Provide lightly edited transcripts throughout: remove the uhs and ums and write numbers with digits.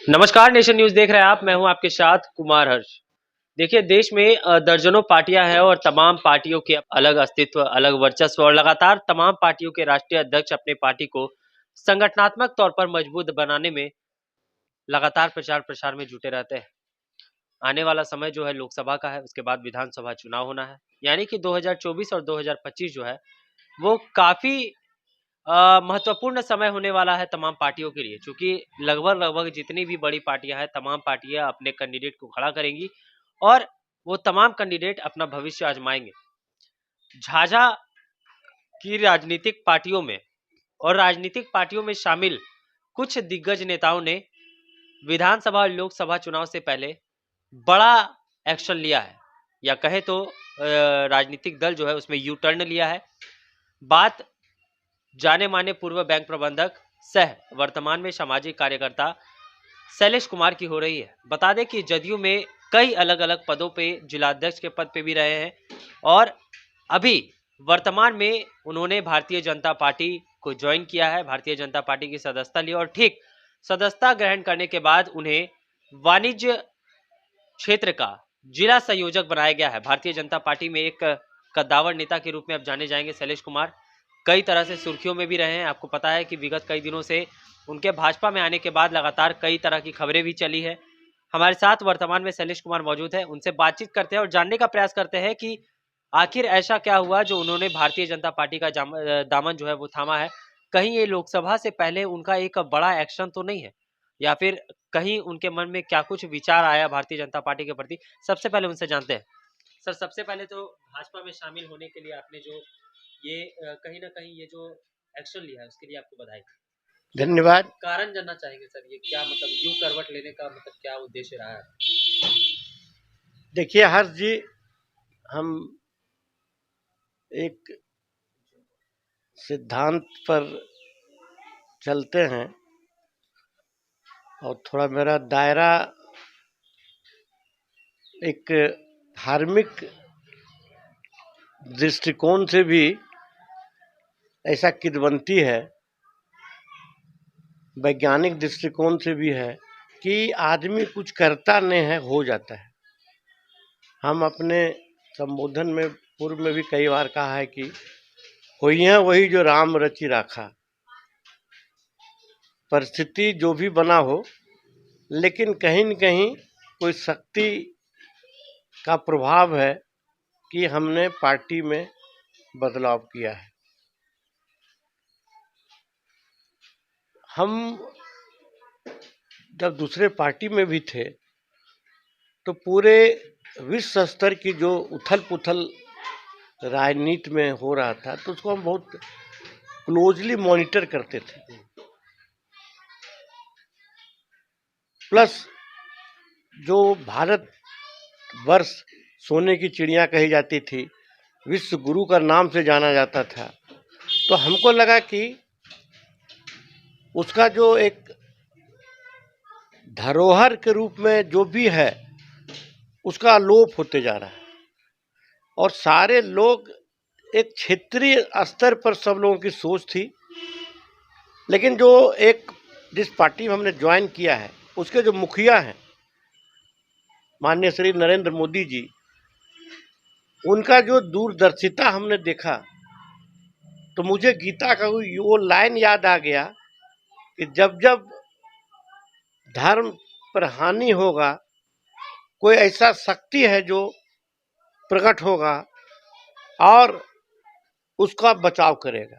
नमस्कार, nation news देख रहे हैं आप। मैं हूं आपके साथ कुमार हर्ष। देखिए, देश में दर्जनों पार्टियां हैं और तमाम पार्टियों के अलग अस्तित्व, अलग वर्चस्व और लगातार तमाम पार्टियों के राष्ट्रीय अध्यक्ष अपने पार्टी को संगठनात्मक तौर पर मजबूत बनाने में लगातार प्रचार प्रसार में जुटे रहते हैं। आने वाला समय जो है लोकसभा का है, उसके बाद विधानसभा चुनाव होना है। यानी कि 2024 और 2025 जो है वो काफी महत्वपूर्ण समय होने वाला है तमाम पार्टियों के लिए, चूंकि लगभग जितनी भी बड़ी पार्टियां हैं, तमाम पार्टियां अपने कैंडिडेट को खड़ा करेंगी और वो तमाम कैंडिडेट अपना भविष्य आजमाएंगे। झाझा की राजनीतिक पार्टियों में और राजनीतिक पार्टियों में शामिल कुछ दिग्गज नेताओं ने विधानसभा और लोकसभा चुनाव से पहले बड़ा एक्शन लिया है, या कहे तो राजनीतिक दल जो है उसमें यू टर्न लिया है। बात जाने माने पूर्व बैंक प्रबंधक सह वर्तमान में सामाजिक कार्यकर्ता शैलेश कुमार की हो रही है। बता दें कि जदयू में कई अलग अलग पदों पे जिलाध्यक्ष के पद पे भी रहे हैं और अभी वर्तमान में उन्होंने भारतीय जनता पार्टी को ज्वाइन किया है, भारतीय जनता पार्टी की सदस्यता ली और ठीक सदस्यता ग्रहण करने के बाद उन्हें वाणिज्य क्षेत्र का जिला संयोजक बनाया गया है। भारतीय जनता पार्टी में एक कद्दावर नेता के रूप में अब जाने जाएंगे शैलेश कुमार। कई तरह से सुर्खियों में भी रहे हैं। आपको पता है कि विगत कई दिनों से उनके भाजपा में आने के बाद लगातार कई तरह की खबरें भी चली है। हमारे साथ वर्तमान में शैलेश कुमार मौजूद है, उनसे बातचीत करते हैं और जानने का प्रयास करते हैं कि आखिर ऐसा क्या हुआ जो उन्होंने भारतीय जनता पार्टी का दामन जो है वो थामा है। कहीं ये लोकसभा से पहले उनका एक बड़ा एक्शन तो नहीं है, या फिर कहीं उनके मन में क्या कुछ विचार आया भारतीय जनता पार्टी के प्रति। सबसे पहले उनसे जानते हैं। सर, सबसे पहले तो भाजपा में शामिल होने के लिए आपने जो ये कहीं ना कहीं ये जो एक्शन लिया है उसके लिए आपको बधाई। धन्यवाद। कारण जानना चाहेंगे सर, ये क्या मतलब यूं करवट लेने का मतलब क्या उद्देश्य रहा है? देखिए हर्ष जी, हम एक सिद्धांत पर चलते हैं और थोड़ा मेरा दायरा एक धार्मिक दृष्टिकोण से भी ऐसा किदवंती है, वैज्ञानिक दृष्टिकोण से भी है कि आदमी कुछ करता नहीं है, हो जाता है। हम अपने संबोधन में पूर्व में भी कई बार कहा है कि होई है वही जो राम रचि राखा। परिस्थिति जो भी बना हो, लेकिन कहीं न कहीं कोई शक्ति का प्रभाव है कि हमने पार्टी में बदलाव किया है। हम जब दूसरे पार्टी में भी थे तो पूरे विश्व स्तर की जो उथल पुथल राजनीति में हो रहा था तो उसको हम बहुत क्लोजली मॉनिटर करते थे। प्लस जो भारत वर्ष सोने की चिड़िया कही जाती थी, विश्व गुरु का नाम से जाना जाता था, तो हमको लगा कि उसका जो एक धरोहर के रूप में जो भी है उसका लोप होते जा रहा है और सारे लोग एक क्षेत्रीय स्तर पर सब लोगों की सोच थी। लेकिन जो एक जिस पार्टी में हमने ज्वाइन किया है उसके जो मुखिया हैं माननीय श्री नरेंद्र मोदी जी, उनका जो दूरदर्शिता हमने देखा तो मुझे गीता का वो लाइन याद आ गया कि जब जब धर्म पर हानि होगा कोई ऐसा शक्ति है जो प्रकट होगा और उसका बचाव करेगा।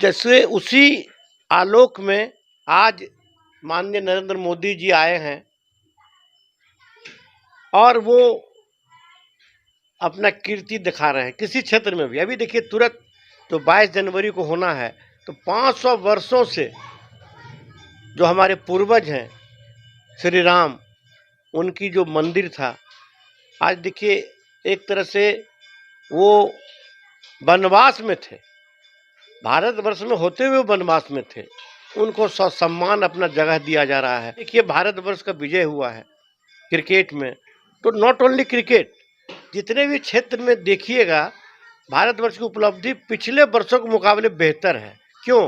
जैसे उसी आलोक में आज माननीय नरेंद्र मोदी जी आए हैं और वो अपना कीर्ति दिखा रहे हैं किसी क्षेत्र में भी। अभी देखिए तुरंत तो 22 जनवरी को होना है, तो 500 वर्षों से जो हमारे पूर्वज हैं श्री राम, उनकी जो मंदिर था, आज देखिए एक तरह से वो वनवास में थे, भारतवर्ष में होते हुए वनवास में थे, उनको सम्मान अपना जगह दिया जा रहा है। देखिए भारतवर्ष का विजय हुआ है क्रिकेट में, तो नॉट ओनली क्रिकेट, जितने भी क्षेत्र में देखिएगा भारतवर्ष की उपलब्धि पिछले वर्षों के मुकाबले बेहतर है। क्यों?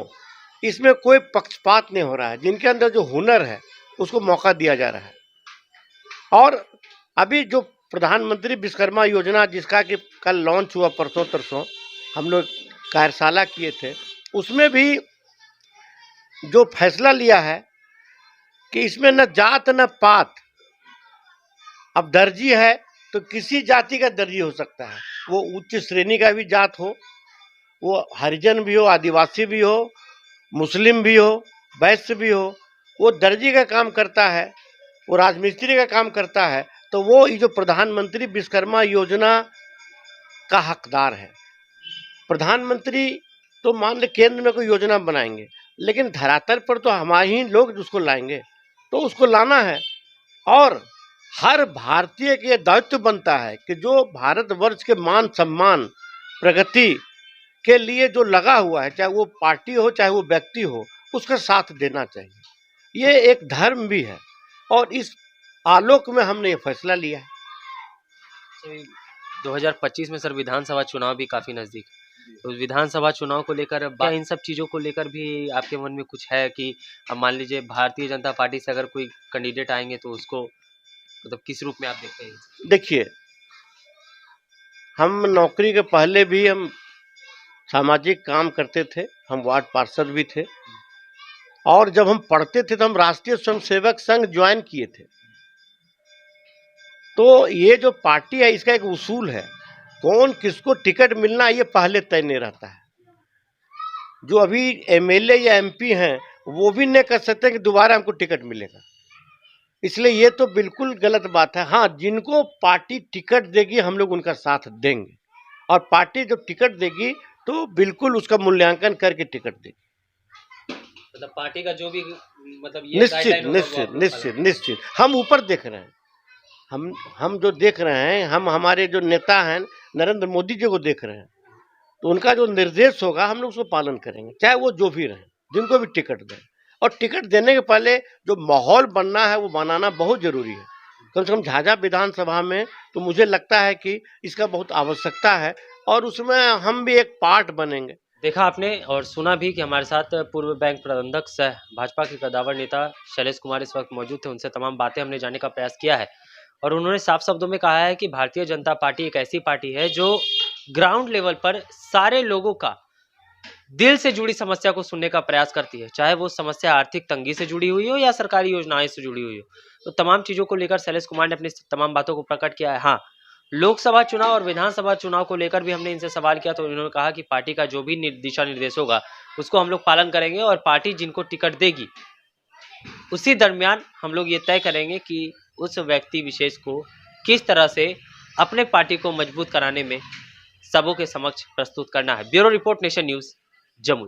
इसमें कोई पक्षपात नहीं हो रहा है। जिनके अंदर जो हुनर है उसको मौका दिया जा रहा है। और अभी जो प्रधानमंत्री विश्वकर्मा योजना जिसका कि कल लॉन्च हुआ, परसों तरसों हम लोग कार्यशाला किए थे, उसमें भी जो फैसला लिया है कि इसमें न जात न पात, अब दर्जी है तो किसी जाति का दर्जी हो सकता है, वो उच्च श्रेणी का भी जात हो, वो हरिजन भी हो, आदिवासी भी हो, मुस्लिम भी हो, वैश्य भी हो, वो दर्जी का काम करता है, वो राजमिस्त्री का काम करता है, तो वो ये जो प्रधानमंत्री विश्वकर्मा योजना का हकदार है। प्रधानमंत्री तो मान ले केंद्र में कोई योजना बनाएंगे, लेकिन धरातल पर तो हमारे ही लोग उसको लाएंगे, तो उसको लाना है। और हर भारतीय के दायित्व बनता है कि जो भारतवर्ष के मान सम्मान प्रगति के लिए जो लगा हुआ है, चाहे वो पार्टी हो चाहे वो व्यक्ति हो, उसका साथ देना चाहिए। ये एक धर्म भी है और इस आलोक में हमने ये फैसला लिया है। 2025 में सर विधानसभा चुनाव भी काफी नजदीक है, तो विधानसभा चुनाव को लेकर इन सब चीजों को लेकर भी आपके मन में कुछ है कि अब मान लीजिए भारतीय जनता पार्टी से अगर कोई कैंडिडेट आएंगे तो उसको मतलब किस रूप में आप देखते हैं? देखिए, हम नौकरी के पहले भी हम सामाजिक काम करते थे, हम वार्ड पार्षद भी थे, और जब हम पढ़ते थे तो हम राष्ट्रीय स्वयंसेवक संघ ज्वाइन किए थे। तो ये जो पार्टी है इसका एक उसूल है, कौन किसको टिकट मिलना ये पहले तय नहीं रहता है। जो अभी एमएलए या एमपी हैं वो भी नहीं कर सकते कि दोबारा हमको टिकट मिलेगा, इसलिए ये तो बिल्कुल गलत बात है। हाँ, जिनको पार्टी टिकट देगी हम लोग उनका साथ देंगे, और पार्टी जब टिकट देगी तो बिल्कुल उसका मूल्यांकन करके टिकट देगी। मतलब पार्टी का जो भी मतलब ये निश्चित निश्चित निश्चित निश्चित हम ऊपर देख रहे हैं, हम जो देख रहे हैं, हम हमारे जो नेता हैं नरेंद्र मोदी जी को देख रहे हैं, तो उनका जो निर्देश होगा हम लोग उसको पालन करेंगे, चाहे वो जो भी रहे, जिनको भी टिकट दें। और टिकट देने के पहले जो माहौल बनना है वो बनाना बहुत जरूरी है। कम से कम झाझा विधानसभा में तो मुझे लगता है कि इसका बहुत आवश्यकता है, और उसमें हम भी एक पार्ट बनेंगे। देखा आपने और सुना भी कि हमारे साथ पूर्व बैंक प्रबंधक सह भाजपा के कद्दावर नेता शैलेश कुमार इस वक्त मौजूद थे। उनसे तमाम बातें हमने जानने का प्रयास किया है, और उन्होंने साफ शब्दों में कहा है कि भारतीय जनता पार्टी एक ऐसी पार्टी है जो ग्राउंड लेवल पर सारे लोगों का दिल से जुड़ी समस्या को सुनने का प्रयास करती है, चाहे वो समस्या आर्थिक तंगी से जुड़ी हुई हो या सरकारी योजनाएं से जुड़ी हुई हो। तो तमाम चीजों को लेकर शैलेश कुमार ने अपनी तमाम बातों को प्रकट किया है। हाँ, लोकसभा चुनाव और विधानसभा चुनाव को लेकर भी हमने इनसे सवाल किया, तो उन्होंने कहा कि पार्टी का जो भी दिशा निर्देश होगा उसको हम लोग पालन करेंगे, और पार्टी जिनको टिकट देगी उसी दरमियान हम लोग ये तय करेंगे कि उस व्यक्ति विशेष को किस तरह से अपने पार्टी को मजबूत कराने में सबों के समक्ष प्रस्तुत करना है। Bureau report, nation news, Jamui.